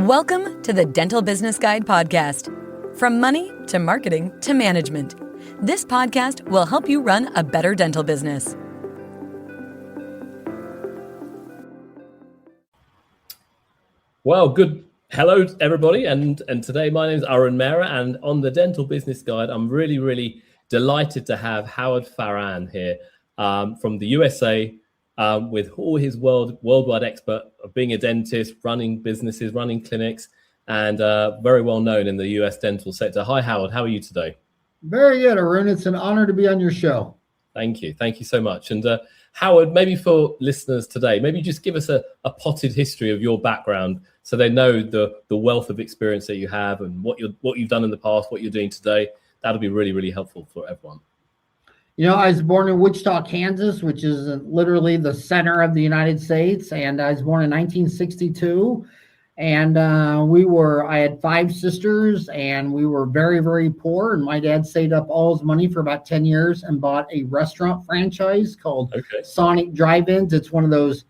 Welcome to the Dental Business Guide podcast. From money to marketing to management, this podcast will help you run a better dental business. Well, hello everybody, and today my name is Samera, and on the Dental Business Guide, I'm really delighted to have Howard Farran here from the USA, with all his worldwide expert of being a dentist, running businesses, running clinics, and very well known in the US dental sector. Hi, Howard. How are you today? Very good, Arun. It's an honor to be on your show. Thank you so much. And Howard, maybe for listeners today, maybe just give us a potted history of your background so they know the wealth of experience that you have and what you've done in the past, what you're doing today. That'll be really helpful for everyone. You know, I was born in Wichita, Kansas, which is literally the center of the United States. And I was born in 1962. And I had 5 sisters, and we were very poor. And my dad saved up all his money for about 10 years and bought a restaurant franchise called Sonic Drive-Ins. It's one of those,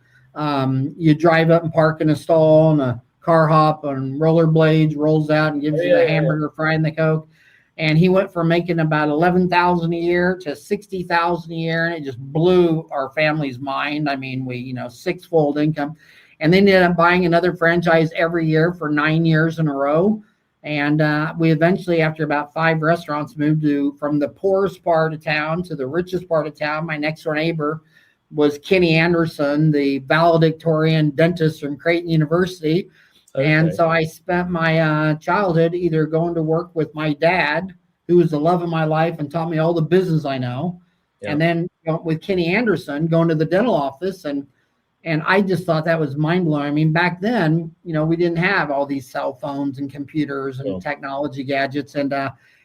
you drive up and park in a stall, and a car hop on rollerblades rolls out and gives you the hamburger, fry, and the Coke. And he went from making about $11,000 a year to $60,000 a year, and it just blew our family's mind. I mean, we, 6-fold income. And they ended up buying another franchise every year for 9 years in a row. And we eventually, after about 5 restaurants, moved from the poorest part of town to the richest part of town. My next door neighbor was Kenny Anderson, the valedictorian dentist from Creighton University. Okay. And so I spent my childhood either going to work with my dad, who was the love of my life and taught me all the business I know, and then with Kenny Anderson, going to the dental office. And I just thought that was mind-blowing. I mean, back then, we didn't have all these cell phones and computers and technology gadgets. And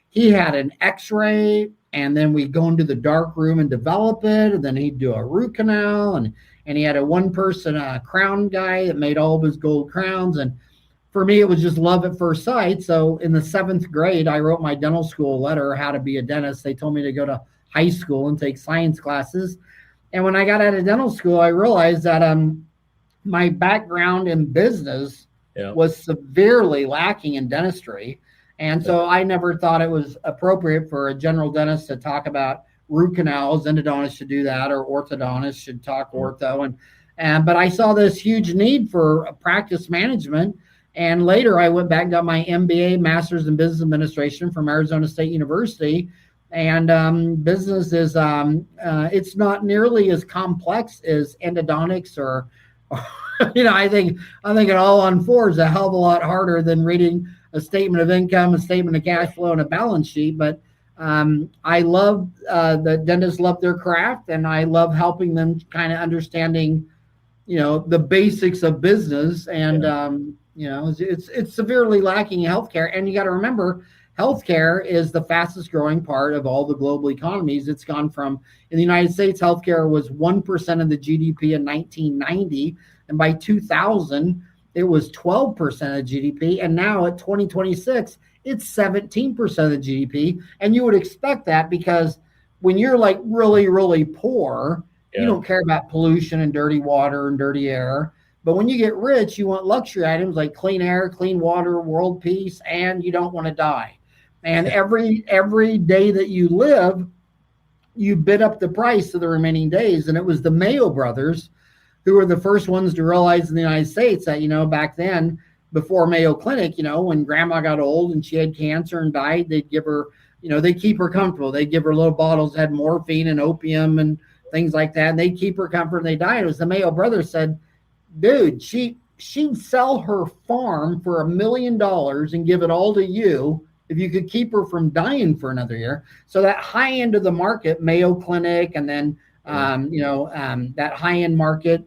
he had an x-ray, and then we'd go into the dark room and develop it. And then he'd do a root canal. And he had a one-person crown guy that made all of his gold crowns. And for me, it was just love at first sight. So in the 7th grade, I wrote my dental school letter, how to be a dentist. They told me to go to high school and take science classes. And when I got out of dental school, I realized that my background in business was severely lacking in dentistry. And so I never thought it was appropriate for a general dentist to talk about root canals. Endodontists should do that, or orthodontists should talk ortho. But I saw this huge need for practice management. And later I went back and got my MBA, Master's in Business Administration from Arizona State University. And business is, it's not nearly as complex as endodontics or I think it all on 4 is a hell of a lot harder than reading a statement of income, a statement of cash flow, and a balance sheet. But I love the dentists love their craft, and I love helping them kind of understanding, the basics of business. And it's severely lacking in healthcare. And you got to remember, healthcare is the fastest growing part of all the global economies. It's gone from, in the United States, healthcare was 1% of the GDP in 1990. And by 2000, it was 12% of GDP. And now at 2026, it's 17% of the GDP. And you would expect that, because when you're like really poor, you don't care about pollution and dirty water and dirty air. But when you get rich, you want luxury items like clean air, clean water, world peace, and you don't want to die. And every day that you live, you bid up the price of the remaining days. And it was the Mayo brothers who were the first ones to realize in the United States that, back then, before Mayo Clinic, when grandma got old and she had cancer and died, they'd give her, they'd keep her comfortable. They'd give her little bottles that had morphine and opium and things like that. And they'd keep her comfortable, and they died. It was the Mayo brothers said, dude, she'd sell her farm for $1 million and give it all to you if you could keep her from dying for another year. So that high end of the market, Mayo Clinic, and then that high end market.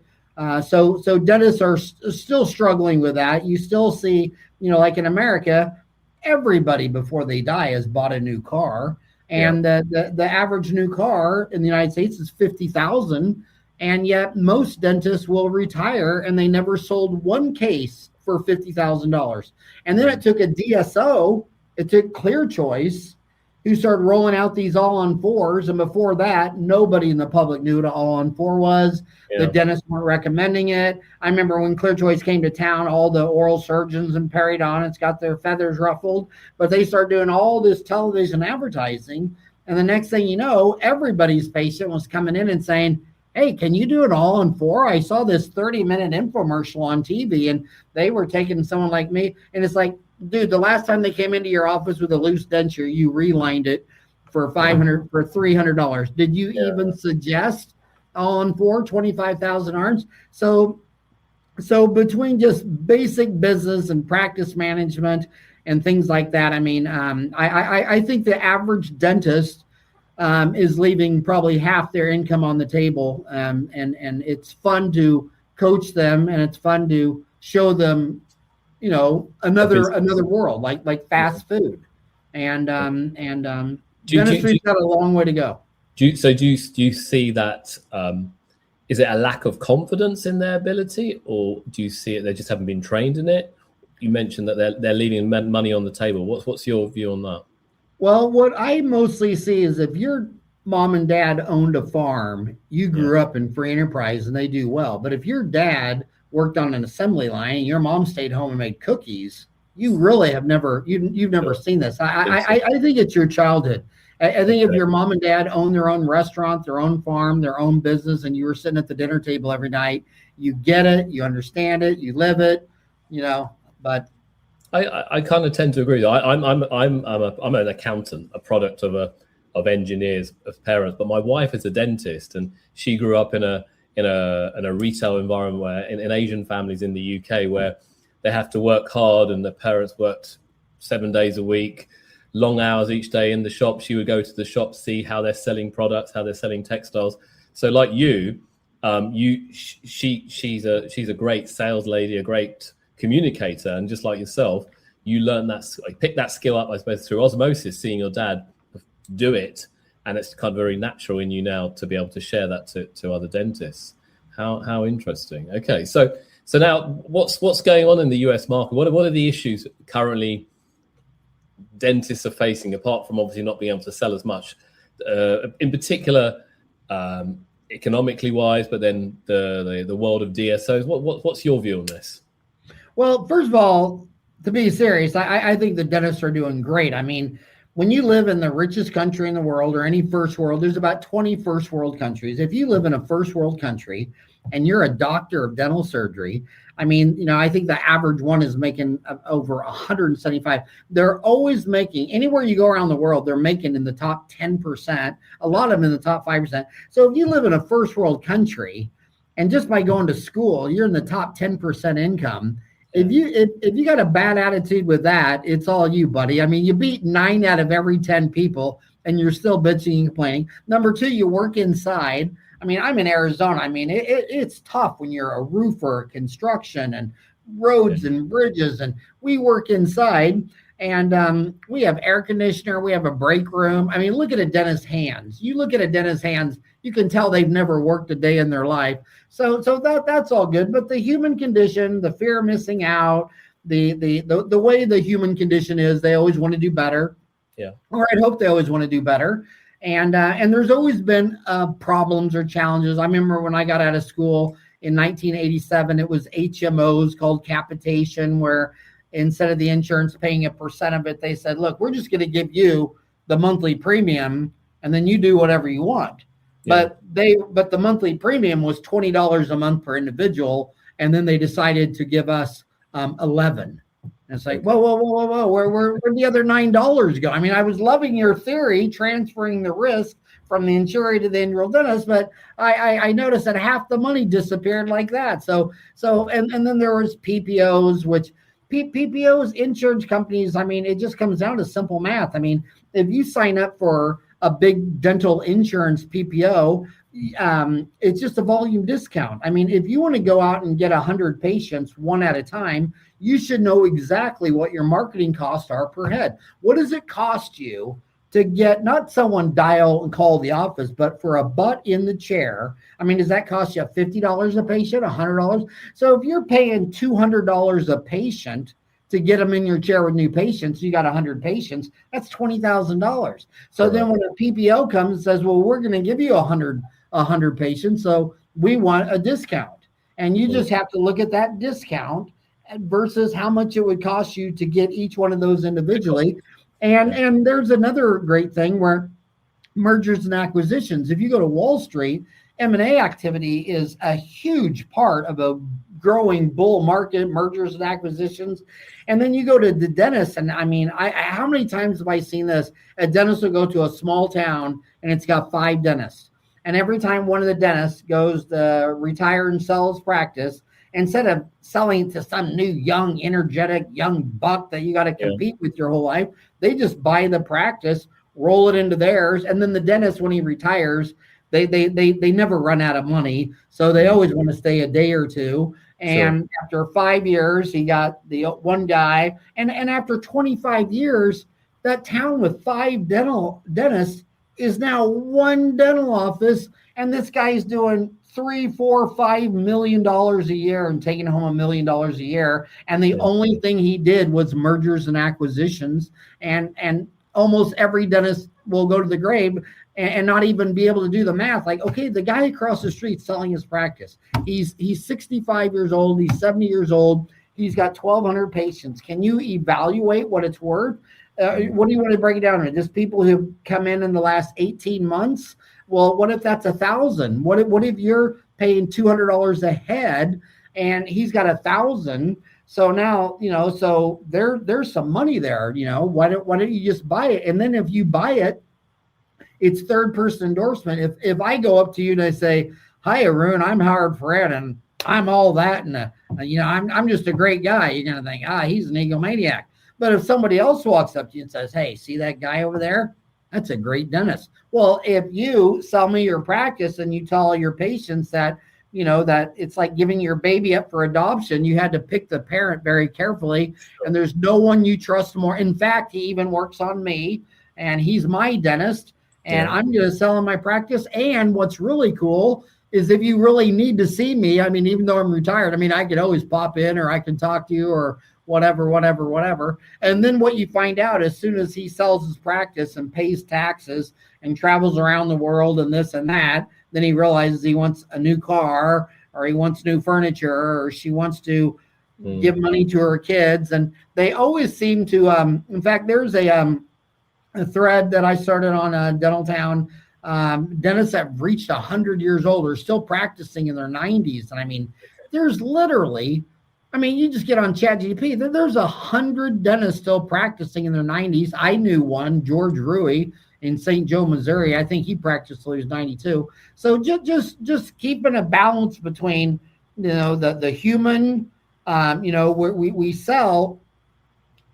So dentists are still struggling with that. You still see, like in America, everybody before they die has bought a new car, and the average new car in the United States is $50,000. And yet most dentists will retire and they never sold one case for $50,000. And then it took a DSO, it took Clear Choice, who started rolling out these all-on-4s. And before that, nobody in the public knew what an all-on-4 was. The dentists weren't recommending it. I remember when Clear Choice came to town, all the oral surgeons and periodontists got their feathers ruffled, but they started doing all this television advertising. And the next thing you know, everybody's patient was coming in and saying, hey, can you do it all-on-4? I saw this 30-minute infomercial on TV, and they were taking someone like me. And it's like, dude, the last time they came into your office with a loose denture, you relined it for $300. Did you even suggest all-on-4, 25,000 arms? So between just basic business and practice management and things like that, I mean, I think the average dentist is leaving probably half their income on the table, and it's fun to coach them, and it's fun to show them, you know, another world, like fast food, and dentistry's got a long way to go. Do you see that? Is it a lack of confidence in their ability, or do you see it they just haven't been trained in it? You mentioned that they're leaving money on the table. What's your view on that? Well, what I mostly see is if your mom and dad owned a farm, you grew up in free enterprise and they do well. But if your dad worked on an assembly line and your mom stayed home and made cookies, you really have never, you've never seen this. I think it's your childhood. I think if your mom and dad own their own restaurant, their own farm, their own business, and you were sitting at the dinner table every night, you get it, you understand it, you live it, you know, but I kind of tend to agree. I'm an accountant, a product of engineers, of parents. But my wife is a dentist, and she grew up in a retail environment where in Asian families in the UK where they have to work hard, and the parents worked 7 days a week, long hours each day in the shop. She would go to the shop, see how they're selling products, how they're selling textiles. So like you, she's a great sales lady, a great communicator, and just like yourself, you learn that, pick that skill up, I suppose, through osmosis, seeing your dad do it, and it's kind of very natural in you now to be able to share that to other dentists. How interesting. Okay, so now what's going on in the US market? What are the issues currently dentists are facing, apart from obviously not being able to sell as much, in particular economically wise, but then the world of DSOs? What's your view on this? Well, first of all, to be serious, I think the dentists are doing great. I mean, when you live in the richest country in the world, or any first world, there's about 20 first world countries. If you live in a first world country and you're a doctor of dental surgery, I mean, you know, I think the average one is making over 175. They're always making, anywhere you go around the world, they're making in the top 10%, a lot of them in the top 5%. So if you live in a first world country, and just by going to school, you're in the top 10% income. If you got a bad attitude with that, it's all you, buddy. I mean, you beat 9 out of every 10 people, and you're still bitching and complaining. Number 2, you work inside. I mean, I'm in Arizona. I mean, it's tough when you're a roofer, construction, and roads and bridges, and we work inside. And we have air conditioner. We have a break room. I mean, look at a dentist's hands. You look at a dentist's hands, you can tell they've never worked a day in their life. So that's all good. But the human condition, the fear of missing out, the way the human condition is, they always want to do better. Yeah. Or I'd hope they always want to do better. And there's always been problems or challenges. I remember when I got out of school in 1987, it was HMOs called capitation, where instead of the insurance paying a percent of it, they said, look, we're just going to give you the monthly premium, and then you do whatever you want. Yeah. But the monthly premium was $20 a month per individual, and then they decided to give us $11. And it's like, whoa, where'd the other $9 go? I mean, I was loving your theory, transferring the risk from the insurer to the enrolled dentist, but I noticed that half the money disappeared like that. So and then there was PPOs, which PPOs, insurance companies, I mean, it just comes down to simple math. I mean, if you sign up for a big dental insurance PPO, it's just a volume discount. I mean, if you want to go out and get 100 patients one at a time, you should know exactly what your marketing costs are per head. What does it cost you to get not someone dial and call the office, but for a butt in the chair? I mean, does that cost you $50 a patient, $100? So if you're paying $200 a patient to get them in your chair with new patients. You got 100 patients, that's $20,000. So then when a PPO comes and says, well, we're going to give you 100 patients, so we want a discount. And you just have to look at that discount versus how much it would cost you to get each one of those individually. And there's another great thing where mergers and acquisitions. If you go to Wall Street, M&A activity is a huge part of a growing bull market, mergers and acquisitions. And then you go to the dentist, and I mean, how many times have I seen this? A dentist will go to a small town and it's got 5 dentists. And every time one of the dentists goes to retire and sell his practice, instead of selling to some new, young, energetic, young buck that you got to compete with your whole life, they just buy the practice, roll it into theirs. And then the dentist, when he retires, they never run out of money. So they always want to stay a day or two. And after 5 years, he got the one guy. And after 25 years, that town with 5 dentists is now 1 dental office. And this guy's doing $3, $4, $5 million a year and taking home $1 million a year. And the only thing he did was mergers and acquisitions. And almost every dentist will go to the grave and not even be able to do the math. Like, okay, the guy across the street selling his practice, he's 65 years old, he's 70 years old, he's got 1,200 patients. Can you evaluate what it's worth? What do you want to break it down to? Just people who've come in the last 18 months? Well, what if that's 1,000? What if you're paying $200 a head and he's got 1,000? So now, so there's some money there. Why don't you just buy it? And then if you buy it, it's third person endorsement. If I go up to you and I say, hi, Arun, I'm Howard Fred, and I'm all that, and I'm just a great guy, you're gonna think, he's an egomaniac. But if somebody else walks up to you and says, hey, see that guy over there? That's a great dentist. Well, if you sell me your practice and you tell all your patients that, that it's like giving your baby up for adoption, you had to pick the parent very carefully, and there's no one you trust more. In fact, he even works on me, and he's my dentist, and I'm going to sell him my practice. And what's really cool is if you really need to see me, I mean, even though I'm retired, I mean, I could always pop in, or I can talk to you, or whatever. And then what you find out, as soon as he sells his practice and pays taxes and travels around the world and this and that, then he realizes he wants a new car, or he wants new furniture, or she wants to give money to her kids. And they always seem to, in fact, there's a thread that I started on Dental Town. Dentists that have reached 100 years old are still practicing in their 90s. And I mean, there's literally, you just get on ChatGPT, there's 100 dentists still practicing in their 90s. I knew one, George Rui, in St. Joe, Missouri. I think he practiced till he was 92. So just keeping a balance between, the human, we sell.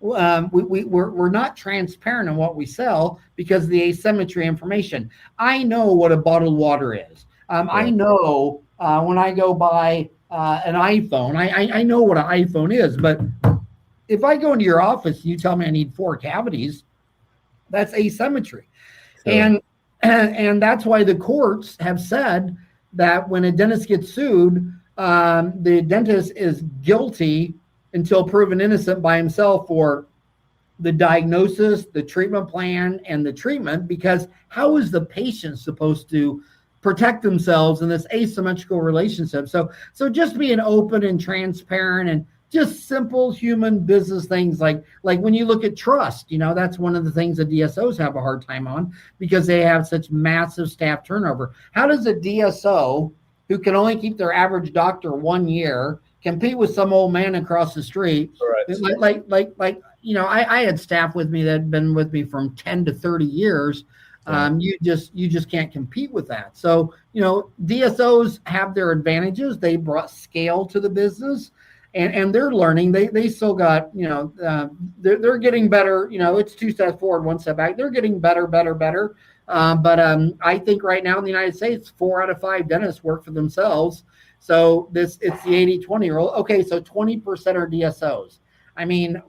We're not transparent in what we sell because of the asymmetry information. I know what a bottled water is. I know when I go buy an iPhone, I know what an iPhone is. But if I go into your office and you tell me I need 4 cavities, that's asymmetry. Sure. And that's why the courts have said that when a dentist gets sued, the dentist is guilty until proven innocent by himself for the diagnosis, the treatment plan, and the treatment, because how is the patient supposed to protect themselves in this asymmetrical relationship? So just being open and transparent, and just simple human business things like when you look at trust, that's one of the things that DSOs have a hard time on because they have such massive staff turnover. How does a DSO who can only keep their average doctor 1 year compete with some old man across the street? Right. I had staff with me that had been with me from 10 to 30 years. You just can't compete with that. So, DSOs have their advantages. They brought scale to the business, and they're learning. They still got, they're getting better. It's 2 steps forward, 1 step back. They're getting better. But I think right now in the United States, 4 out of 5 dentists work for themselves. So it's the 80-20 rule. Okay, so 20% are DSOs.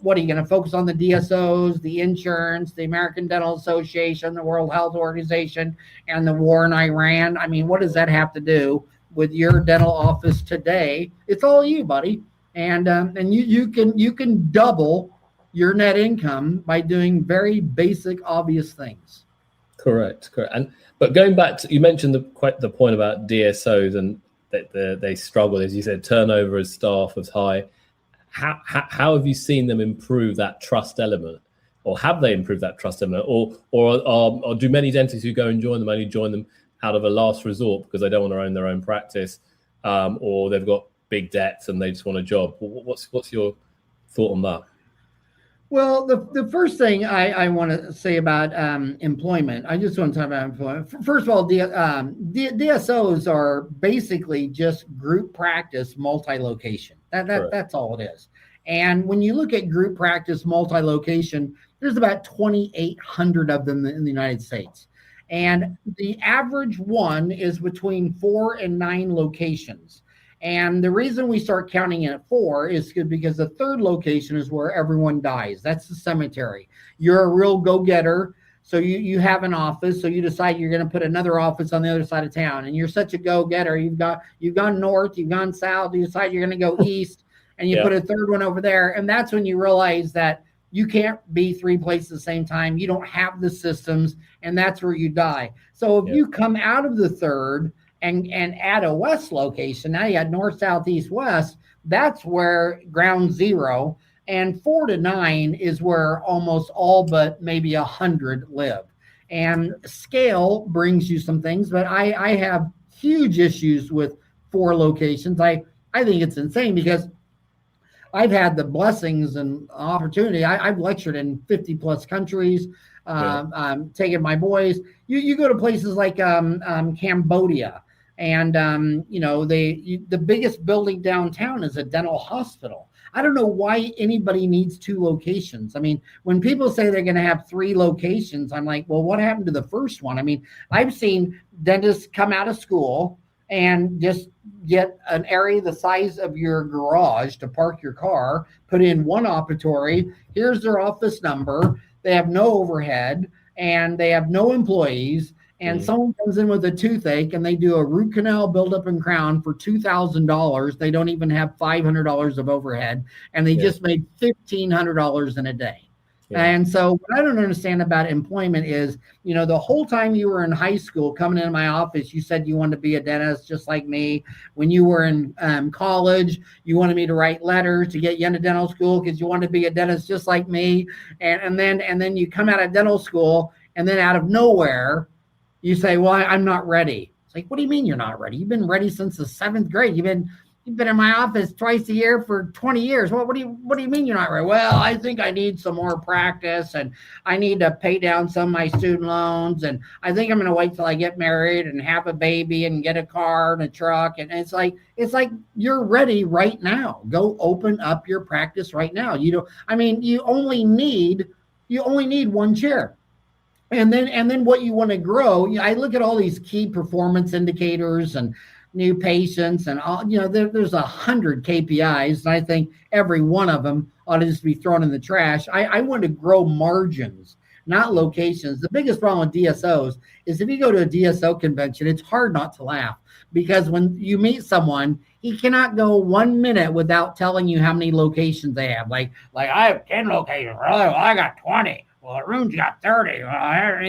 What are you going to focus on? The DSOs, the insurance, the American Dental Association, the World Health Organization, and the war in Iran? What does that have to do with your dental office today? It's all you, buddy. and you can double your net income by doing very basic, obvious things. Correct. But going back to, you mentioned the point about DSOs and that they struggle, as you said, turnover as staff was high. How have you seen them improve that trust element, or have they improved that trust element, or do many dentists who go and join them only join them out of a last resort because they don't want to own their own practice, or they've got big debts and they just want a job? What's your thought on that? Well, the first thing I want to say about employment, I just want to talk about employment. First of all, DSOs are basically just group practice multi-location. That's all it is. And when you look at group practice multi-location, there's about 2,800 of them in the United States. And the average one is between 4 and 9 locations. And the reason we start counting it at 4 is because the third location is where everyone dies. That's the cemetery. You're a real go-getter. So you have an office. So you decide you're going to put another office on the other side of town. And you're such a go-getter. You've gone north, you've gone south, you decide you're going to go east, and you put a third one over there. And that's when you realize that you can't be 3 places at the same time. You don't have the systems, and that's where you die. So if you come out of the third and add a west location, now you got north, south, east, west, that's where ground zero. And 4 to 9 is where almost all but maybe 100 live. And scale brings you some things, but I have huge issues with 4 locations. I think it's insane because I've had the blessings and opportunity. I've lectured in 50 plus countries, taken my boys. You go to places like Cambodia, and the biggest building downtown is a dental hospital. I don't know why anybody needs 2 locations. I mean, when people say they're going to have 3 locations, I'm like, well, what happened to the first one? I mean, I've seen dentists come out of school and just get an area the size of your garage to park your car, put in 1 operatory. Here's their office number. They have no overhead and they have no employees. And someone comes in with a toothache and they do a root canal buildup and crown for $2,000. They don't even have $500 of overhead, and they just made $1,500 in a day. Yeah. And so what I don't understand about employment is, the whole time you were in high school, coming into my office, you said you wanted to be a dentist just like me. When you were in college, you wanted me to write letters to get you into dental school because you wanted to be a dentist just like me. And then you come out of dental school, and then out of nowhere, you say, well, I'm not ready. It's like, what do you mean you're not ready? You've been ready since the 7th grade. You've been in my office twice a year for 20 years. What do you mean you're not ready? Well, I think I need some more practice, and I need to pay down some of my student loans, and I think I'm going to wait till I get married and have a baby and get a car and a truck. And it's like you're ready right now. Go open up your practice right now. You only need 1 chair. And then what you want to grow, I look at all these key performance indicators and new patients and all, there's 100 KPIs, and I think every one of them ought to just be thrown in the trash. I want to grow margins, not locations. The biggest problem with DSOs is if you go to a DSO convention, it's hard not to laugh, because when you meet someone, he cannot go 1 minute without telling you how many locations they have. Like I have 10 locations. Well, I got 20. Well, Arun's got 30.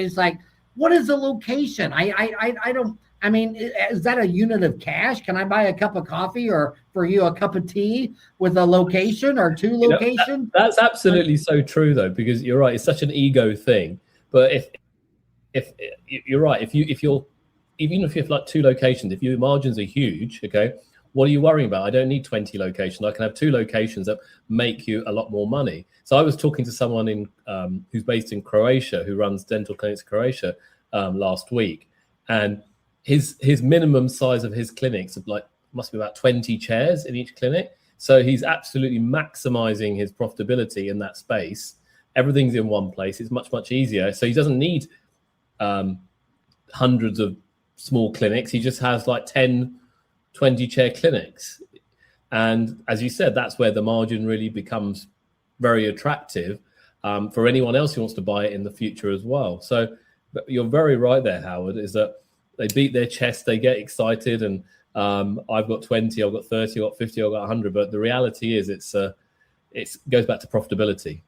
It's like, what is a location? I don't. I mean, is that a unit of cash? Can I buy a cup of coffee or for you a cup of tea with a location or 2 locations? That's absolutely so true, though, because you're right. It's such an ego thing. But if you're right, if you have like 2 locations, if your margins are huge, okay, what are you worrying about? I don't need 20 locations. I can have 2 locations that make you a lot more money. So I was talking to someone who's based in Croatia, who runs dental clinics in Croatia last week, and his minimum size of his clinics must be about 20 chairs in each clinic. So he's absolutely maximizing his profitability in that space. Everything's in one place. It's much, much easier. So he doesn't need hundreds of small clinics. He just has like 10, 20 chair clinics. And as you said, that's where the margin really becomes very attractive for anyone else who wants to buy it in the future as well. So you're very right there, Howard, is that they beat their chest, they get excited, and I've got 20, I've got 30, I've got 50, I've got 100. But the reality is it goes back to profitability,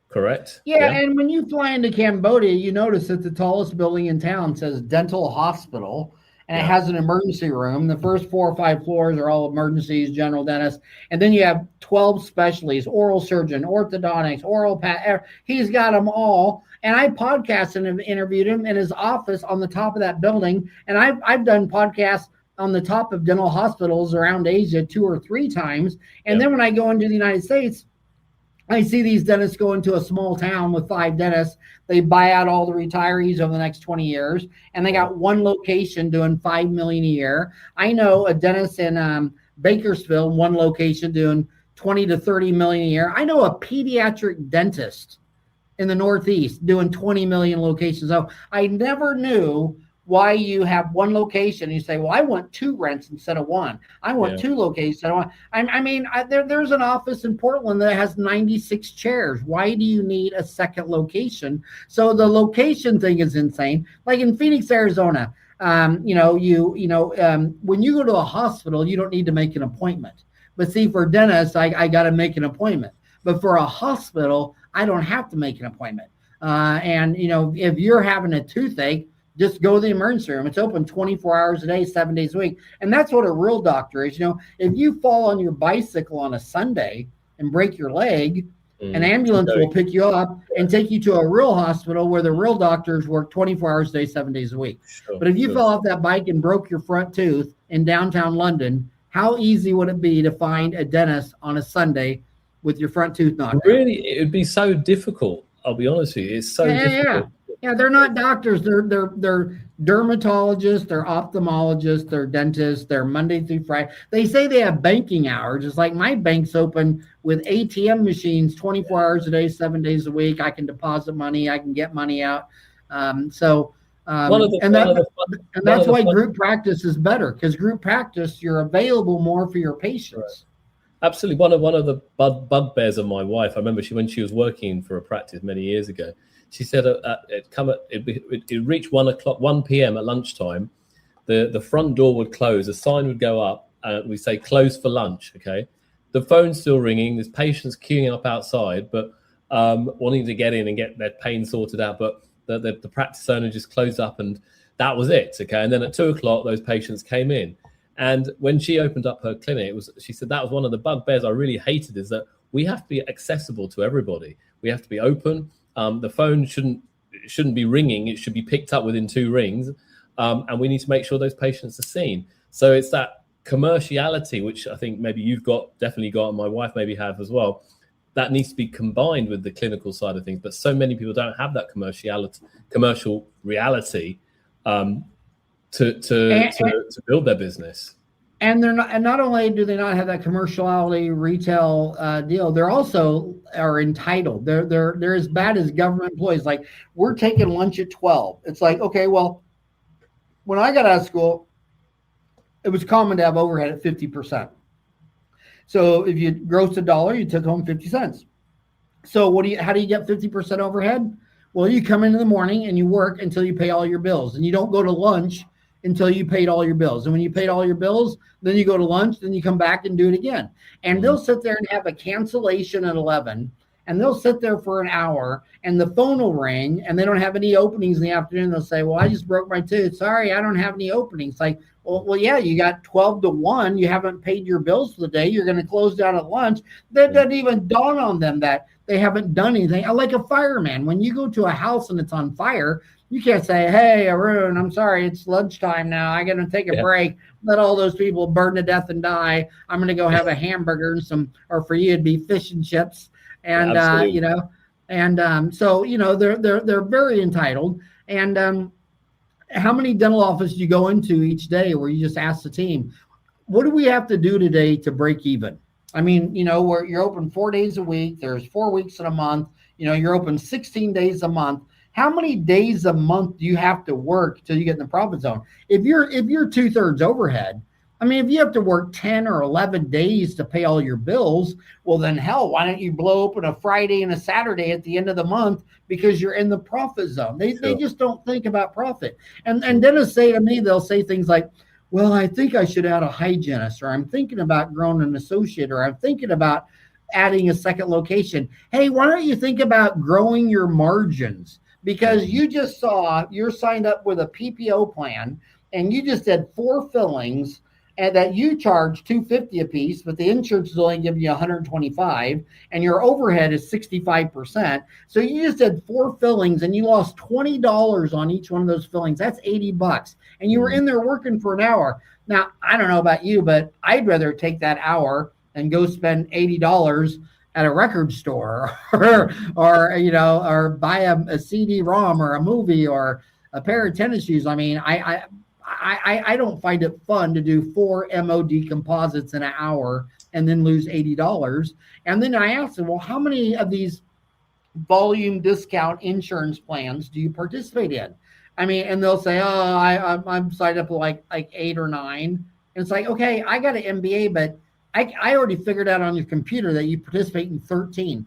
correct? Yeah, and when you fly into Cambodia, you notice that the tallest building in town says dental hospital, and it has an emergency room. The first 4 or 5 floors are all emergencies, general dentist, and then you have 12 specialties: oral surgeon, orthodontics, oral he's got them all. And I podcasted and interviewed him in his office on the top of that building, and I've done podcasts on the top of dental hospitals around Asia 2 or 3 times. And then when I go into the United States, I see these dentists go into a small town with 5 dentists. They buy out all the retirees over the next 20 years, and they got one location doing $5 million a year. I know a dentist in Bakersfield, one location doing 20 to 30 million a year. I know a pediatric dentist in the Northeast doing 20 million locations. So I never knew why you have one location. You say, well, I want 2 rents instead of 1. I want 2 locations. There's an office in Portland that has 96 chairs. Why do you need a second location? So the location thing is insane. Like in Phoenix, Arizona, when you go to a hospital, you don't need to make an appointment. But see, for dentists, I got to make an appointment. But for a hospital, I don't have to make an appointment. If you're having a toothache, just go to the emergency room. It's open 24 hours a day, 7 days a week. And that's what a real doctor is. If you fall on your bicycle on a Sunday and break your leg, an ambulance will pick you up and take you to a real hospital where the real doctors work 24 hours a day, 7 days a week. But if you fell off that bike and broke your front tooth in downtown London, how easy would it be to find a dentist on a Sunday with your front tooth knocked out? Really, it would be so difficult. I'll be honest with you. It's so difficult. Yeah, they're not doctors. They're dermatologists, they're ophthalmologists, they're dentists. They're Monday through Friday. They say they have banking hours. It's like my bank's open with ATM machines 24 hours a day, 7 days a week. I can deposit money. I can get money out. That's why group practice is better, because group practice, you're available more for your patients. Right. Absolutely. One of the bugbears of my wife, I remember when she was working for a practice many years ago, she said it reached 1 p.m. at lunchtime. The front door would close, a sign would go up, we say close for lunch. Okay, the phone's still ringing. There's patients queuing up outside, but wanting to get in and get their pain sorted out. But the practice owner just closed up, and that was it. Okay, and then at 2 o'clock, those patients came in. And when she opened up her clinic, she said that was one of the bugbears I really hated, is that we have to be accessible to everybody. We have to be open. The phone shouldn't be ringing. It should be picked up within 2 rings. And we need to make sure those patients are seen. So it's that commerciality, which I think maybe you've definitely got, and my wife maybe have as well, that needs to be combined with the clinical side of things. But so many people don't have that commercial reality to build their business. And not only do they not have that commerciality retail deal, they're also are entitled. They're as bad as government employees. Like, we're taking lunch at 12. It's like, okay, well, when I got out of school, it was common to have overhead at 50%. So if you grossed $1, you took home 50 cents. So how do you get 50% overhead? Well, you come in the morning and you work until you pay all your bills, and you don't go to lunch until you paid all your bills. And when you paid all your bills, then you go to lunch, then you come back and do it again. And they'll sit there and have a cancellation at 11, and they'll sit there for an hour, and the phone will ring, and they don't have any openings in the afternoon. They'll say, well, I just broke my tooth. Sorry, I don't have any openings. Like, well, yeah, you got 12 to 1. You haven't paid your bills for the day. You're going to close down at lunch. That doesn't even dawn on them that they haven't done anything. Like a fireman, when you go to a house and it's on fire, you can't say, hey, Arun, I'm sorry, it's lunchtime now. I got to take a break. Let all those people burn to death and die. I'm going to go have a hamburger and or for you, it'd be fish and chips. And, they're very entitled. And how many dental offices do you go into each day where you just ask the team, what do we have to do today to break even? I mean, where you're open 4 days a week, there's 4 weeks in a month, you're open 16 days a month. How many days a month do you have to work till you get in the profit zone? If you're 2/3 overhead, I mean, if you have to work 10 or 11 days to pay all your bills, well, then hell, why don't you blow open a Friday and a Saturday at the end of the month, because you're in the profit zone? They just don't think about profit. And dentists say to me, they'll say things like, well, I think I should add a hygienist, or I'm thinking about growing an associate, or I'm thinking about adding a second location. Hey, why don't you think about growing your margins? Because you just saw you're signed up with a PPO plan and you just did 4 fillings and that you charge $250 a piece, but the insurance is only giving you $125 and your overhead is 65%. So you just did 4 fillings and you lost $20 on each one of those fillings. That's $80. And you were in there working for an hour. Now, I don't know about you, but I'd rather take that hour and go spend $80 at a record store or buy a CD-ROM or a movie or a pair of tennis shoes. I mean, I don't find it fun to do 4 MOD composites in an hour and then lose $80. And then I asked them, well, how many of these volume discount insurance plans do you participate in? I mean, and they'll say, oh, I'm signed up like 8 or 9. And it's like, okay, I got an MBA, but I already figured out on your computer that you participate in 13.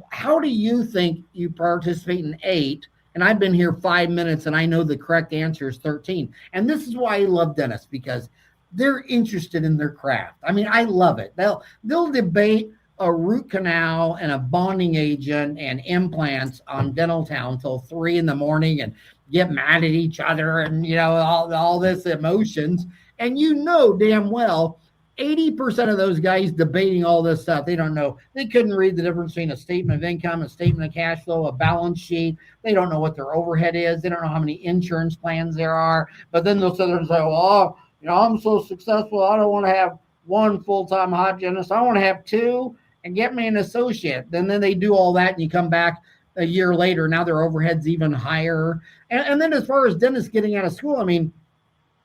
How do you think you participate in 8? And I've been here 5 minutes and I know the correct answer is 13. And this is why I love dentists, because they're interested in their craft. I mean, I love it. They'll debate a root canal and a bonding agent and implants on Dental Town till 3 in the morning and get mad at each other and, all this emotions. And damn well, 80% of those guys debating all this stuff, they don't know. They couldn't read the difference between a statement of income, a statement of cash flow, a balance sheet. They don't know what their overhead is. They don't know how many insurance plans there are. But then they'll sit there and say, well, I'm so successful. I don't want to have 1 full-time hygienist. I want to have 2 and get me an associate. Then they do all that and you come back a year later. Now their overhead's even higher. And then as far as dentists getting out of school, I mean,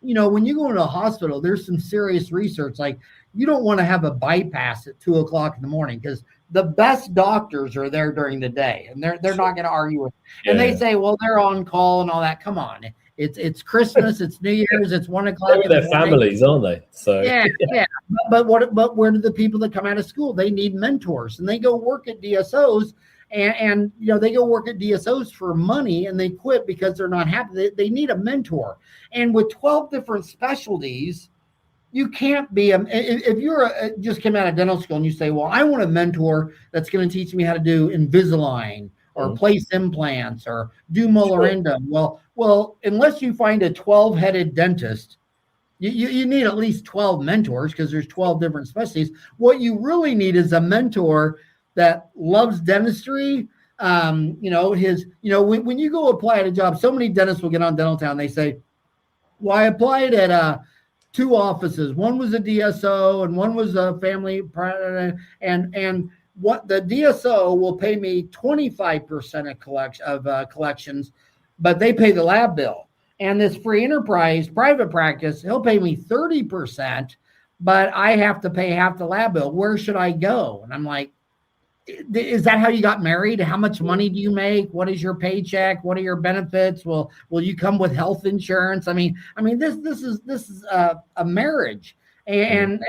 when you go into a hospital, there's some serious research. Like, you don't want to have a bypass at 2 o'clock in the morning because the best doctors are there during the day and they're not going to argue with. And they say, well, they're on call and all that. Come on. It's Christmas, it's New Year's, it's 1 o'clock. They're with their families, aren't they? So yeah. But where do the people that come out of school? They need mentors and they go work at DSOs. And they go work at DSOs for money and they quit because they're not happy. They need a mentor. And with 12 different specialties, you can't be if you're just came out of dental school and you say, well, I want a mentor that's going to teach me how to do Invisalign or place implants or do molar endo. Well, unless you find a 12-headed dentist, you need at least 12 mentors because there's 12 different specialties. What you really need is a mentor that loves dentistry. When you go apply at a job, so many dentists will get on Dental Town. They say, well, I applied at 2 offices. One was a DSO and one was a family. And what the DSO will pay me 25% of collections, but they pay the lab bill. And this free enterprise private practice, he'll pay me 30%, but I have to pay half the lab bill. Where should I go? And I'm like, is that how you got married? How much money do you make? What is your paycheck? What are your benefits? Will you come with health insurance? I mean, this is a marriage. And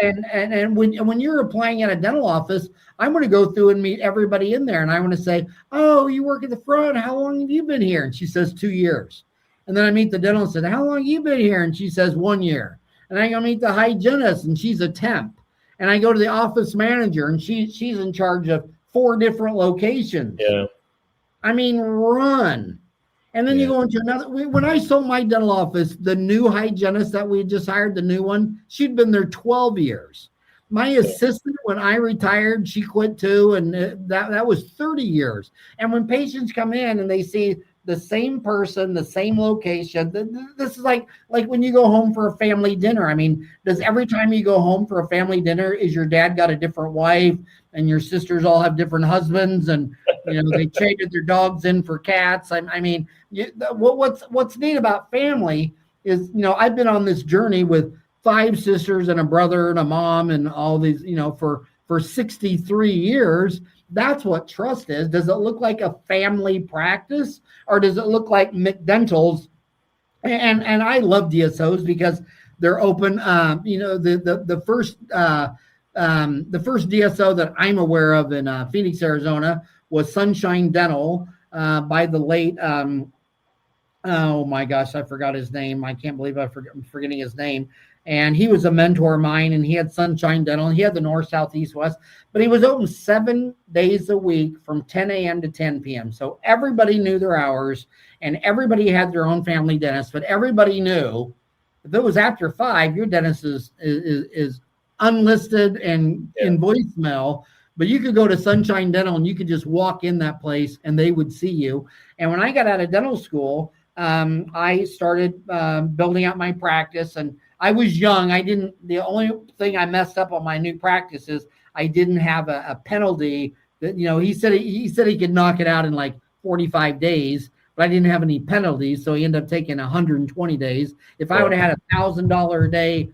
when you're applying at a dental office, I'm going to go through and meet everybody in there. And I want to say, oh, you work at the front. How long have you been here? And she says 2 years. And then I meet the dental and said, how long have you been here? And she says 1 year. And I go meet the hygienist and she's a temp. And I go to the office manager and she's in charge of 4 different locations. Yeah. I mean, run. And then you go into another. When I sold my dental office, the new hygienist that we just hired, the new one, she'd been there 12 years. My assistant, when I retired, she quit too. And that was 30 years. And when patients come in and they see the same person, the same location, this is like when you go home for a family dinner. I mean, does every time you go home for a family dinner, is your dad got a different wife and your sisters all have different husbands and, they traded their dogs in for cats? I mean, what's neat about family is, I've been on this journey with 5 sisters and a brother and a mom and all these, for 63 years. That's what trust is. Does it look like a family practice or does it look like McDentals? And I love DSOs because they're open. The first DSO that I'm aware of in Phoenix, Arizona was Sunshine Dental by the late, oh my gosh, I forgot his name. I can't believe I'm forgetting his name. And he was a mentor of mine, and he had Sunshine Dental, and he had the north, south, east, west, but he was open 7 days a week from 10 a.m. to 10 p.m. So everybody knew their hours, and everybody had their own family dentist, but everybody knew if it was after 5, your dentist is unlisted and in voicemail. But you could go to Sunshine Dental and you could just walk in that place and they would see you. And when I got out of dental school, I started building out my practice, and I was young. The only thing I messed up on my new practice is I didn't have a penalty that, he said he could knock it out in like 45 days, but I didn't have any penalties. So he ended up taking 120 days. If I would have had $1,000 a day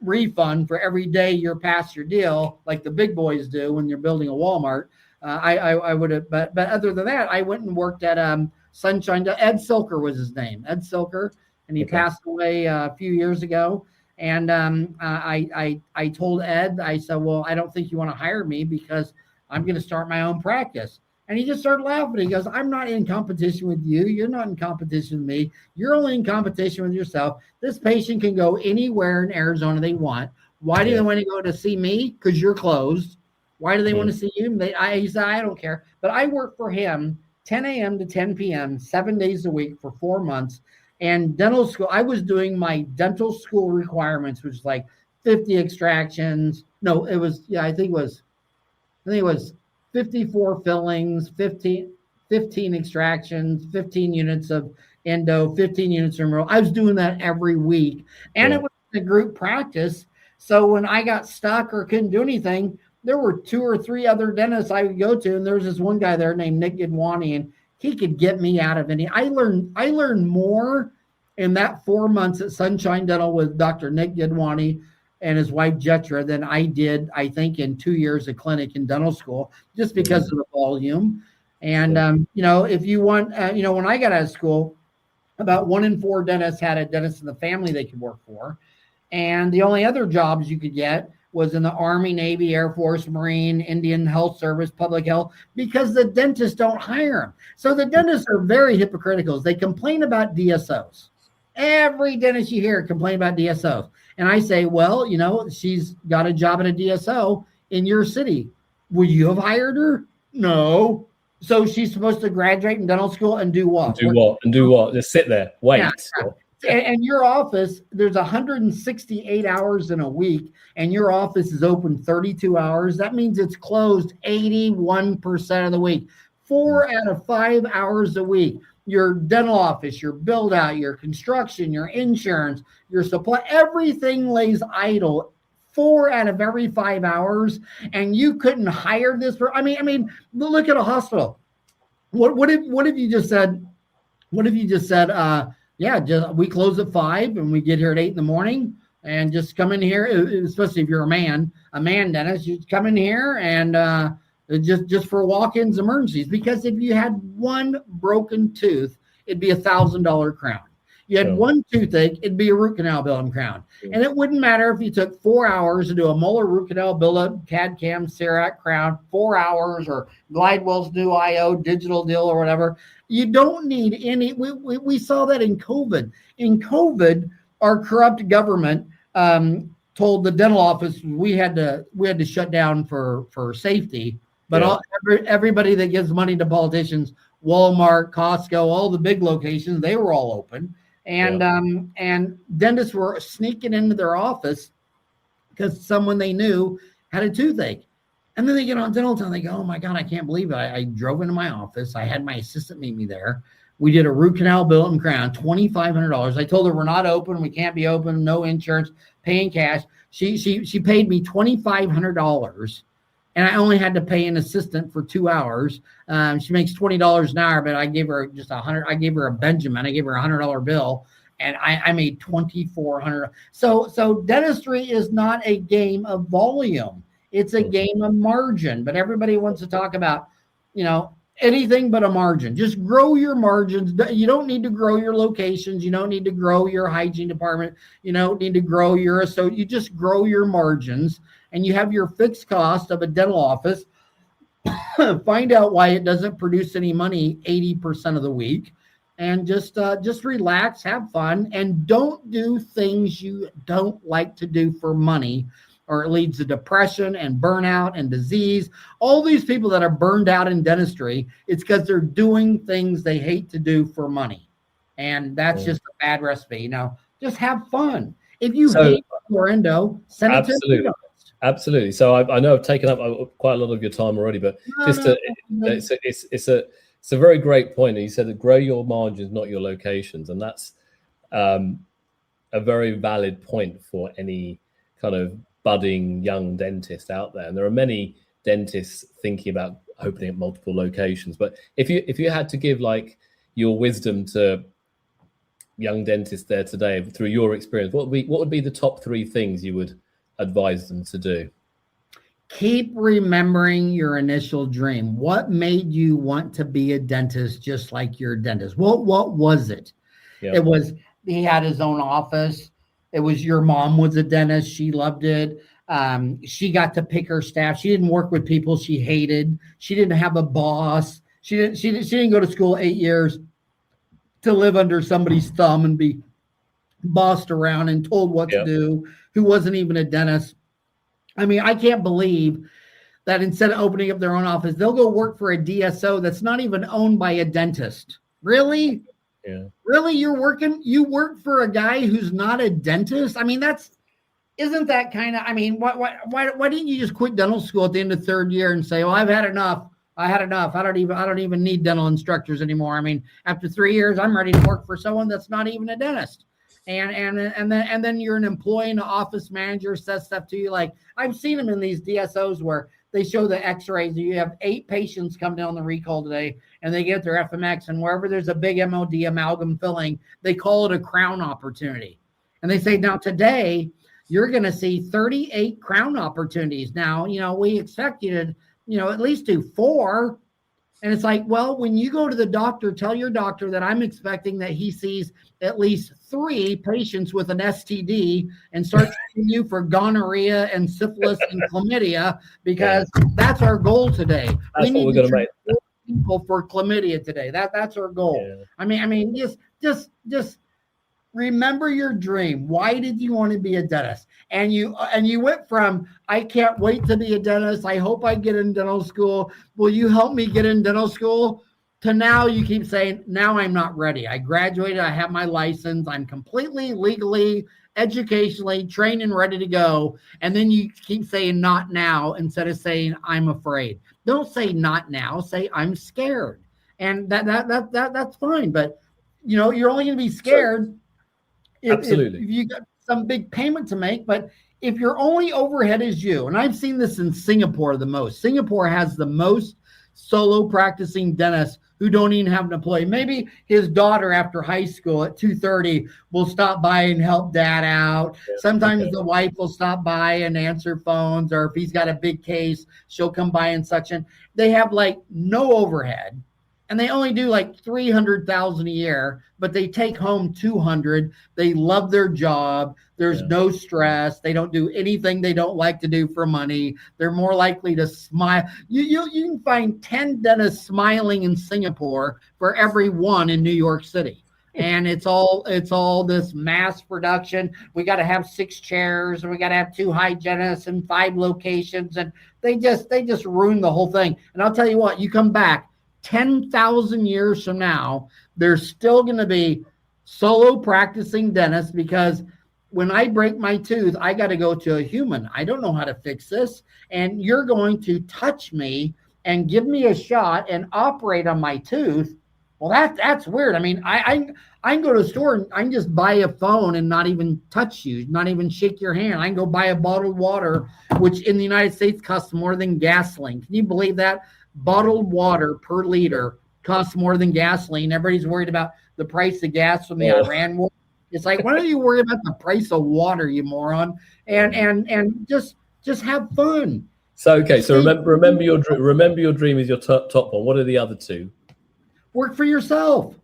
refund for every day you're past your deal, like the big boys do when you're building a Walmart, I would have. But other than that, I went and worked at Sunshine. Ed Silker was his name, Ed Silker, and he passed away a few years ago. And I told Ed, I said, well, I don't think you want to hire me because I'm going to start my own practice. And he just started laughing. He goes, I'm not in competition with you. You're not in competition with me. You're only in competition with yourself. This patient can go anywhere in Arizona they want. Why do they want to go to see me? Because you're closed. Why do they want to see you? He said, I don't care. But I worked for him 10 a.m. to 10 p.m., 7 days a week for 4 months. And dental school, I was doing my dental school requirements, which is like 50 extractions. No, it was, I think it was 54 fillings, 15 extractions, 15 units of endo, 15 units of removal. I was doing that every week. And it was a group practice. So when I got stuck or couldn't do anything, there were 2 or 3 other dentists I would go to. And there was this one guy there named Nick Gidwani, and he could get me out of any. I learned more in that 4 months at Sunshine Dental with Dr. Nick Gidwani and his wife Jetra than I did, I think, in 2 years of clinic in dental school, just because of the volume. And, if you want, when I got out of school, about 1 in 4 dentists had a dentist in the family they could work for. And the only other jobs you could get was in the Army, Navy, Air Force, Marine, Indian Health Service, public health, because the dentists don't hire them. So the dentists are very hypocritical. They complain about DSOs. Every dentist you hear complain about DSOs. And I say, well, she's got a job at a DSO in your city. Would you have hired her? No. So she's supposed to graduate in dental school and do what? Do what? Just sit there, wait. Yeah. And your office, there's 168 hours in a week, and your office is open 32 hours. That means it's closed 81% of the week. 4 out of 5 hours a week. Your dental office, your build out, your construction, your insurance, your supply, everything lays idle 4 out of every 5 hours, and you couldn't hire this. I mean, look at a hospital. What if you just said, we close at 5 and we get here at 8 in the morning, and just come in here, especially if you're a man dentist, you come in here and just for walk-ins, emergencies. Because if you had one broken tooth, it'd be $1,000 crown. You had one toothache, it'd be a root canal build-up crown. And it wouldn't matter if you took 4 hours to do a molar root canal build-up, CAD/CAM, CERAC crown, 4 hours, or Glidewell's new IO digital deal or whatever. You don't need any. We saw that in COVID. In COVID, our corrupt government told the dental office we had to shut down for safety. But everybody that gives money to politicians, Walmart, Costco, all the big locations, they were all open. And dentists were sneaking into their office because someone they knew had a toothache. And then they get on dental time. They go, oh my God, I can't believe it. I drove into my office. I had my assistant meet me there. We did a root canal build-up crown, $2,500. I told her we're not open. We can't be open. No insurance, paying cash. She paid me $2,500. And I only had to pay an assistant for 2 hours. She makes $20 an hour, but I gave her just $100. I gave her a Benjamin. I gave her $100 bill, and I made $2,400. So dentistry is not a game of volume. It's a game of margin. But everybody wants to talk about, anything but a margin. Just grow your margins. You don't need to grow your locations. You don't need to grow your hygiene department. You don't need to grow you just grow your margins. And you have your fixed cost of a dental office. Find out why it doesn't produce any money 80% of the week. and just relax, have fun, and don't do things you don't like to do for money, or it leads to depression and burnout and disease. All these people that are burned out in dentistry, it's because they're doing things they hate to do for money. And that's just a bad recipe. Just have fun. If you hate your endo, send it to me. Absolutely. So I know I've taken up quite a lot of your time already, but it's a very great point. You said that grow your margins, not your locations. And that's a very valid point for any kind of budding young dentist out there. And there are many dentists thinking about opening up multiple locations. But if you had to give like your wisdom to young dentists there today through your experience, what would be the top 3 things you would advise them to do? Keep remembering your initial dream. What made you want to be a dentist just like your dentist? What was it? Yeah. It was he had his own office. It was your mom was a dentist. She loved it. She got to pick her staff. She didn't work with people she hated. She didn't have a boss. She didn't go to school 8 years to live under somebody's thumb and be bossed around and told what to do, who wasn't even a dentist. I mean, I can't believe that instead of opening up their own office, they'll go work for a DSO that's not even owned by a dentist. Really? Yeah. Really? You work for a guy who's not a dentist? I mean, isn't that kind of, I mean, why didn't you just quit dental school at the end of 3rd year and say, well, I've had enough. I had enough. I don't even need dental instructors anymore. I mean, after 3 years, I'm ready to work for someone that's not even a dentist. And then you're an employee and an office manager says stuff to you like, I've seen them in these DSOs where they show the x-rays. You have 8 patients come down the recall today and they get their FMX, and wherever there's a big MOD amalgam filling, they call it a crown opportunity. And they say, now today you're going to see 38 crown opportunities. Now, we expect you to, at least do 4. And it's like, well, when you go to the doctor, tell your doctor that I'm expecting that he sees at least 3 patients with an STD and starts treating you for gonorrhea and syphilis and chlamydia, because that's our goal today. That's what we're going to make. People for chlamydia today. That's our goal. Yeah. I mean, just remember your dream. Why did you want to be a dentist? And you went from, I can't wait to be a dentist, I hope I get in dental school, will you help me get in dental school, to now you keep saying, now I'm not ready. I graduated, I have my license, I'm completely legally, educationally trained and ready to go. And then you keep saying not now instead of saying I'm afraid. Don't say not now, say I'm scared. And that's fine. But you're only going to be scared if you got some big payment to make. But if your only overhead is you, and I've seen this in Singapore the most. Singapore has the most solo practicing dentists who don't even have an employee. Maybe his daughter after high school at 2:30 will stop by and help dad out. Sometimes the wife will stop by and answer phones, or if he's got a big case, she'll come by and suction. They have like no overhead. And they only do like $300,000 a year, but they take home $200,000. They love their job. There's no stress. They don't do anything they don't like to do for money. They're more likely to smile. You can find 10 dentists smiling in Singapore for every one in New York City. And it's all this mass production. We got to have 6 chairs, and we got to have 2 hygienists and 5 locations, and they just ruin the whole thing. And I'll tell you what, you come back 10,000 years from now, there's still going to be solo practicing dentists, because when I break my tooth, I got to go to a human. I don't know how to fix this. And you're going to touch me and give me a shot and operate on my tooth. Well, that's weird. I mean, I can go to the store and I can just buy a phone and not even touch you, not even shake your hand. I can go buy a bottled water, which in the United States costs more than gasoline. Can you believe that? Bottled water per liter costs more than gasoline. Everybody's worried about the price of gas from the Iran war. It's like, why don't you worry about the price of water, you moron? And just have fun. So remember your dream is your top one. What are the other 2? Work for yourself.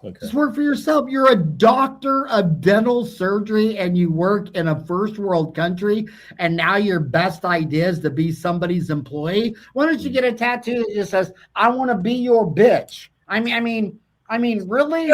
Okay. Just work for yourself. You're a doctor of dental surgery and you work in a first world country, and now your best idea is to be somebody's employee. Why don't you get a tattoo that just says, I want to be your bitch? I mean, I mean, really?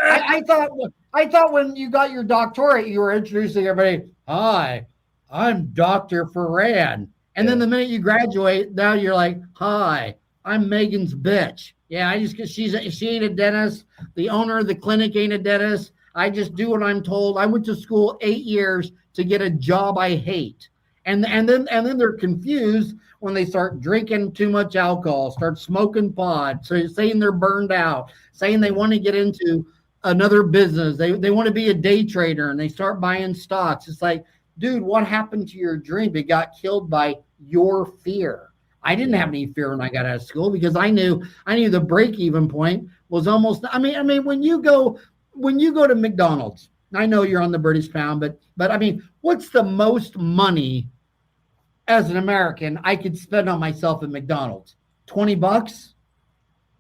I thought when you got your doctorate, you were introducing everybody. Hi, I'm Dr. Ferran. And then the minute you graduate, now you're like, hi, I'm Megan's bitch. Yeah, I just she ain't a dentist. The owner of the clinic ain't a dentist. I just do what I'm told. I went to school 8 years to get a job I hate. And then they're confused when they start drinking too much alcohol, start smoking pot, so saying they're burned out, saying they want to get into another business. They want to be a day trader and they start buying stocks. It's like, dude, what happened to your dream? It got killed by your fear. I didn't have any fear when I got out of school because I knew the break even point was almost. I mean, when you go to McDonald's, I know you're on the British pound, but I mean, what's the most money as an American I could spend on myself at McDonald's? $20?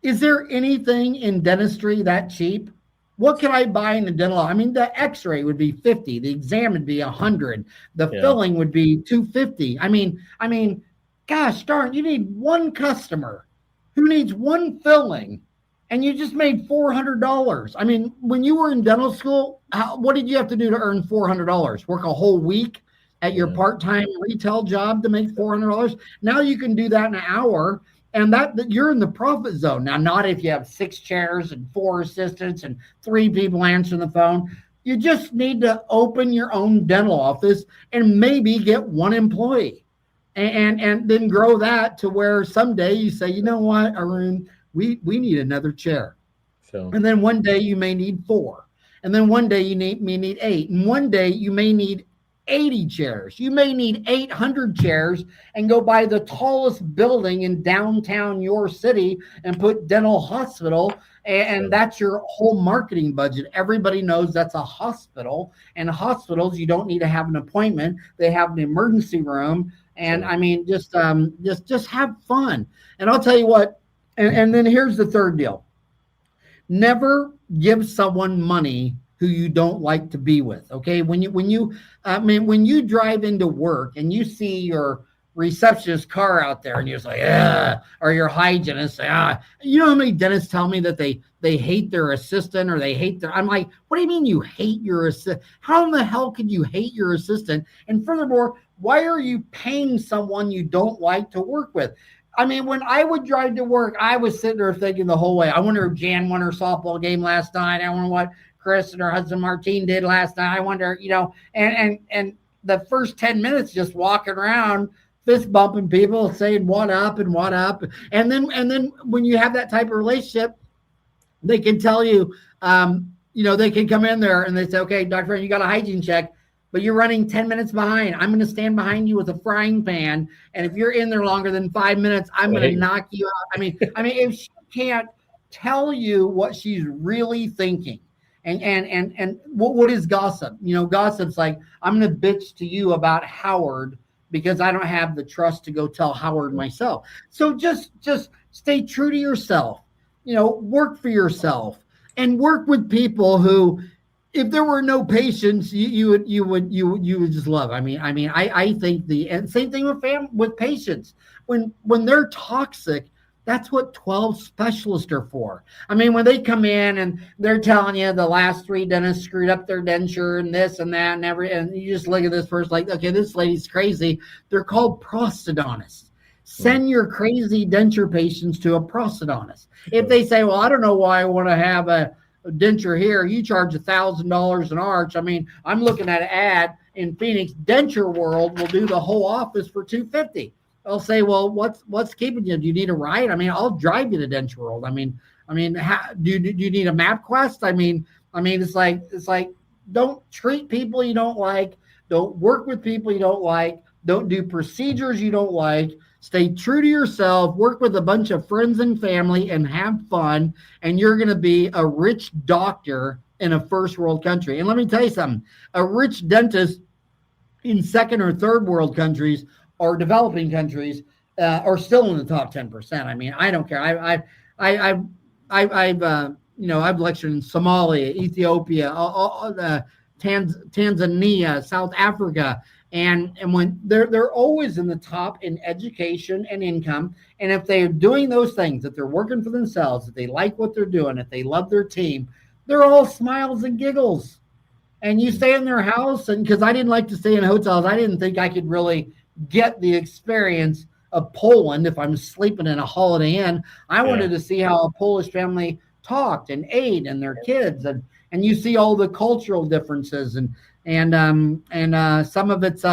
Is there anything in dentistry that cheap? What can I buy in the dental? I mean, the X-ray would be 50, the exam would be 100, the filling would be 250. I mean, gosh darn, you need one customer who needs one filling, and you just made $400. I mean, when you were in dental school, what did you have to do to earn $400? Work a whole week at your part-time retail job to make $400? Now you can do that in an hour. And that you're in the profit zone. Now, not if you have 6 chairs and 4 assistants and 3 people answering the phone. You just need to open your own dental office and maybe get 1 employee and then grow that to where someday you say, you know what, Arun, we need another chair. Sure. And then one day you may need 4. And then one day you may need 8. And one day you may need 80 chairs. You may need 800 chairs and go buy the tallest building in downtown your city and put dental hospital. And that's your whole marketing budget. Everybody knows that's a hospital, and hospitals, you don't need to have an appointment. They have an emergency room. And I mean, just have fun. And I'll tell you what, and then here's the third deal. Never give someone money who you don't like to be with. Okay. When you drive into work and you see your receptionist car out there and you're just like, or your hygienist, you know how many dentists tell me that they hate their assistant or they hate I'm like, what do you mean you hate your assistant? How in the hell could you hate your assistant? And furthermore, why are you paying someone you don't like to work with? I mean, when I would drive to work, I was sitting there thinking the whole way, I wonder if Jan won her softball game last night. I wonder what Chris and her husband Martine did last night. I wonder, and the first 10 minutes just walking around, fist bumping people, saying what up. And then when you have that type of relationship, they can tell you, they can come in there and they say, okay, Dr. you got a hygiene check, but you're running 10 minutes behind. I'm going to stand behind you with a frying pan. And if you're in there longer than 5 minutes, I'm going to knock you out. I mean, if she can't tell you what she's really thinking, and what is gossip? Gossip's like, I'm going to bitch to you about Howard because I don't have the trust to go tell Howard myself. So just stay true to yourself, work for yourself and work with people who, if there were no patients, you would just love. I think the same thing with patients. When they're toxic, that's what 12 specialists are for. I mean, when they come in and they're telling you the last 3 dentists screwed up their denture and this and that and you just look at this person like, okay, this lady's crazy. They're called prosthodontists. Send your crazy denture patients to a prosthodontist. If they say, well, I don't know why I want to have a denture here, you charge $1,000 an arch. I mean, I'm looking at an ad in Phoenix. Denture World will do the whole office for $250. I'll say, well, what's keeping you? Do you need a ride? I mean, I'll drive you to Denture World. I mean, do you need a MapQuest? I mean, it's like, don't treat people you don't like. Don't work with people you don't like. Don't do procedures you don't like. Stay true to yourself. Work with a bunch of friends and family and have fun. And you're going to be a rich doctor in a first world country. And let me tell you something. A rich dentist in second or third world countries or developing countries are still in the top 10%. I mean, I don't care. I've lectured in Somalia, Ethiopia, Tanzania, South Africa, And when they're always in the top in education and income. And if they're doing those things, that they're working for themselves, that they like what they're doing, if they love their team, they're all smiles and giggles. And you stay in their house, and because I didn't like to stay in hotels, I didn't think I could really get the experience of Poland if I'm sleeping in a Holiday Inn. I wanted to see how a Polish family talked and ate and their kids, and you see all the cultural differences, and some of it's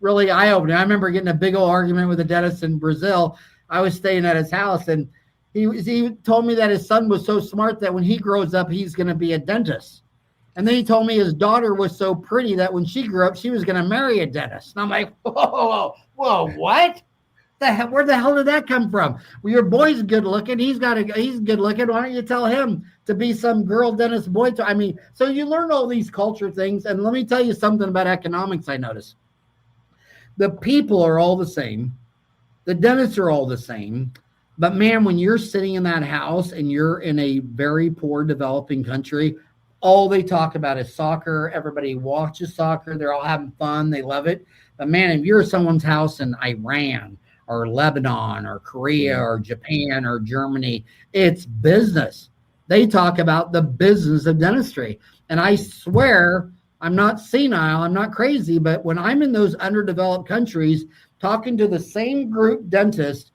really eye-opening. I remember getting a big old argument with a dentist in Brazil. I was staying at his house, and he told me that his son was so smart that when he grows up, he's going to be a dentist. And then he told me his daughter was so pretty that when she grew up, she was going to marry a dentist. And I'm like, whoa, what? Where the hell did that come from? Well, your boy's good looking. He's good looking. Why don't you tell him to be some girl dentist boy? I mean, so you learn all these culture things. And let me tell you something about economics I noticed. The people are all the same. The dentists are all the same. But man, when you're sitting in that house and you're in a very poor developing country, all they talk about is soccer. Everybody watches soccer. They're all having fun. They love it. But man, if you're at someone's house in Iran or Lebanon or Korea or Japan or Germany, it's business. They talk about the business of dentistry. And I swear, I'm not senile, I'm not crazy, but when I'm in those underdeveloped countries talking to the same group dentist,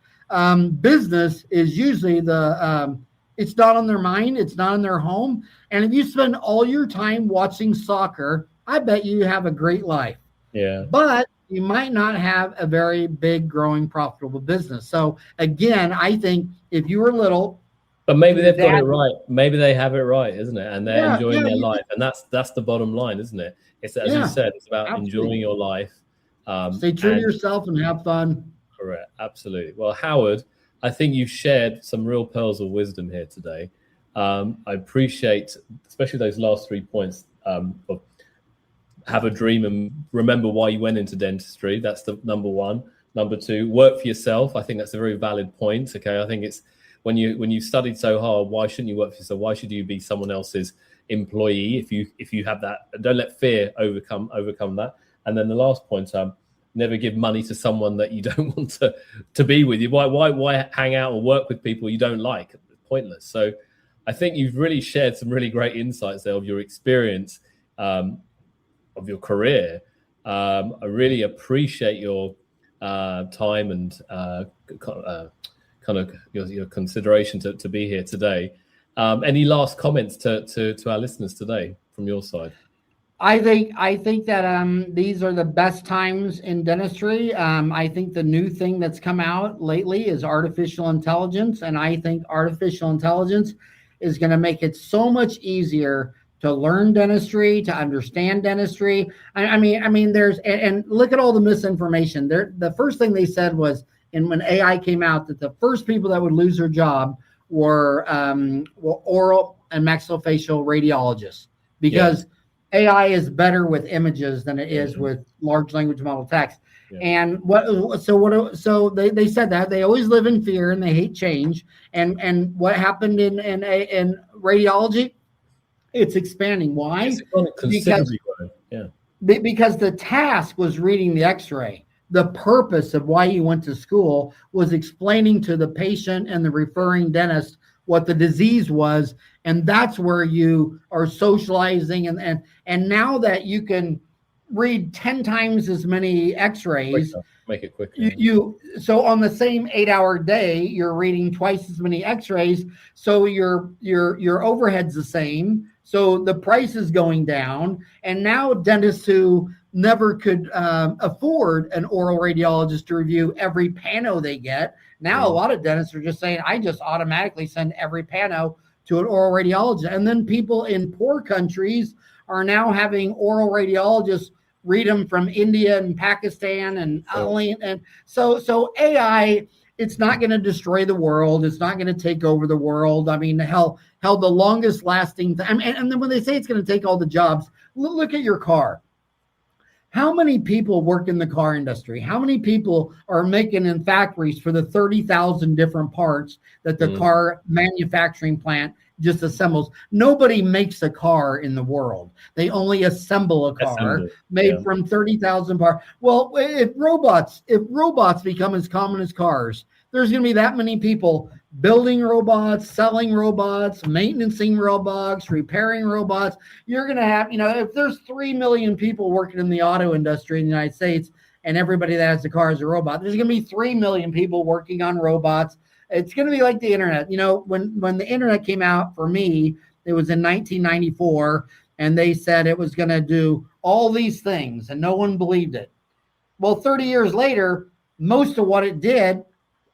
business is usually it's not on their mind. It's not in their home. And if you spend all your time watching soccer, I bet you have a great life. Yeah. But you might not have a very big, growing, profitable business. So again, I think if you were little, but maybe they've got it right. Maybe they have it right, isn't it? And they're enjoying their life. And that's the bottom line, isn't it? It's, as you said, it's about enjoying your life. Stay true to yourself and have fun. Correct. Absolutely. Well, Howard, I think you've shared some real pearls of wisdom here today. I appreciate, especially those last 3 points of have a dream and remember why you went into dentistry. That's the number one. Number two, work for yourself. I think that's a very valid point. Okay. I think it's when you studied so hard, why shouldn't you work for yourself? Why should you be someone else's employee if you have that? Don't let fear overcome that. And then the last point, never give money to someone that you don't want to be with you. Why hang out or work with people you don't like? It's pointless. So I think you've really shared some really great insights there of your experience, of your career. I really appreciate your time and kind of your consideration to be here today. Any last comments to our listeners today from your side? I think that these are the best times in dentistry. I think the new thing that's come out lately is artificial intelligence, and I think artificial intelligence is going to make it so much easier to learn dentistry, to understand dentistry. I mean, there's and look at all the misinformation. The first thing they said was, and when AI came out, that the first people that would lose their job were oral and maxillofacial radiologists, because AI is better with images than it is with large language model text. Yeah. And so they said that they always live in fear and they hate change. And what happened in radiology? It's expanding. Why? Because the task was reading the X-ray. The purpose of why you went to school was explaining to the patient and the referring dentist what the disease was, and that's where you are socializing. And now that you can read 10 times as many X-rays, make it quicker. So on the same 8-hour day, you're reading twice as many X-rays. So your overhead's the same. So the price is going down. And now dentists who never could afford an oral radiologist to review every pano they get. Now, a lot of dentists are just saying, I just automatically send every pano to an oral radiologist. And then people in poor countries are now having oral radiologists read them from India and Pakistan and so AI, it's not going to destroy the world. It's not going to take over the world. I mean, hell, the longest lasting and then when they say it's going to take all the jobs, look at your car. How many people work in the car industry? How many people are making in factories for the 30,000 different parts that the car manufacturing plant just assembles? Nobody makes a car in the world. They only assemble a car made from 30,000 parts. Well, if robots become as common as cars, there's going to be that many people building robots, selling robots, maintaining robots, repairing robots. You're going to have, if there's 3 million people working in the auto industry in the United States and everybody that has a car is a robot, there's going to be 3 million people working on robots. It's going to be like the internet. When the internet came out for me, it was in 1994, and they said it was going to do all these things, and no one believed it. Well, 30 years later, most of what it did,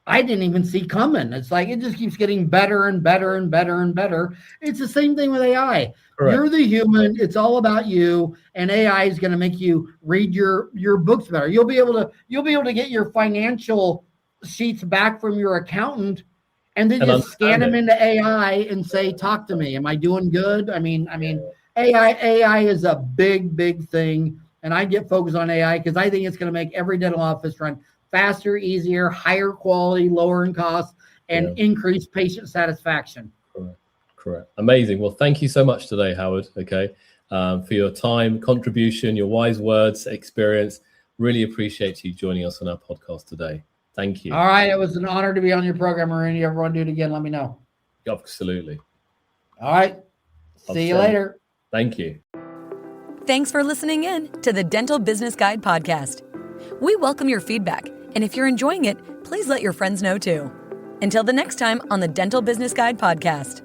I didn't even see coming. It's like it just keeps getting better and better and better and better. It's the same thing with AI. Correct. You're the human. It's all about you, and AI is going to make you read your books better. You'll be able to get your financial sheets back from your accountant, and then just scan them into AI and say, "Talk to me. Am I doing good?" I mean, AI is a big thing, and I get focused on AI because I think it's going to make every dental office run faster, easier, higher quality, lower in cost, and increase patient satisfaction. Correct. Amazing. Well, thank you so much today, Howard. Okay, for your time, contribution, your wise words, experience. Really appreciate you joining us on our podcast today. Thank you. All right. It was an honor to be on your program, Marini. If you ever want to do it again, let me know. Absolutely. All right. See you later. Thank you. Thanks for listening in to the Dental Business Guide podcast. We welcome your feedback, and if you're enjoying it, please let your friends know too. Until the next time on the Dental Business Guide podcast.